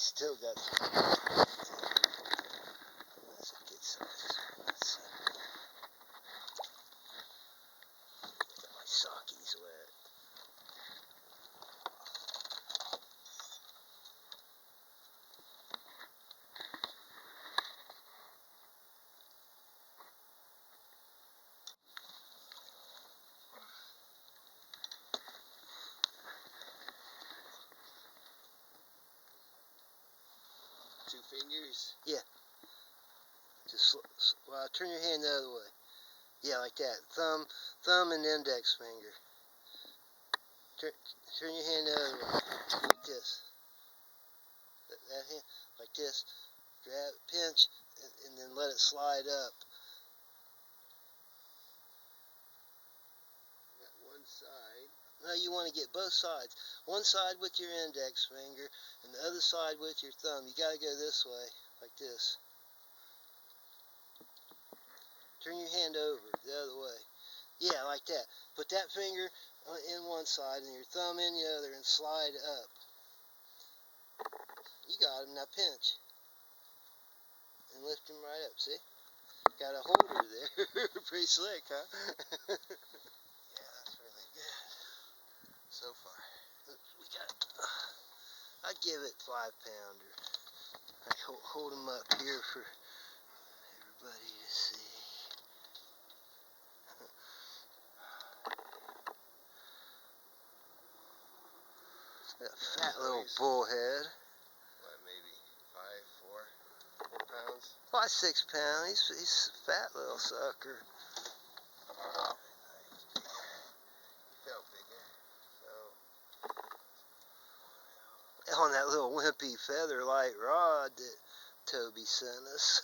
he's still got some. That's a good size. Let's see. Got my sockies wet. Two fingers? Yeah. Just, well, turn your hand the other way. Yeah, like that. Thumb and index finger. Turn your hand the other way. Like this. That hand, like this. Grab, pinch, and then let it slide up. Got one side. No, you want to get both sides. One side with your index finger, and the other side with your thumb. You got to go this way, like this. Turn your hand over the other way. Yeah, like that. Put that finger in one side and your thumb in the other and slide up. You got him. Now pinch. And lift him right up, see? Got a holder there. Pretty slick, huh? Yeah, that's really good. So far. We got, I'd give it 5-pounder. I hold him up here for everybody to see. A fat little bullhead. What, maybe 4 pounds? 5, 6 pounds. He's a fat little sucker. He felt bigger. So On that little wimpy feather light rod that Toby sent us.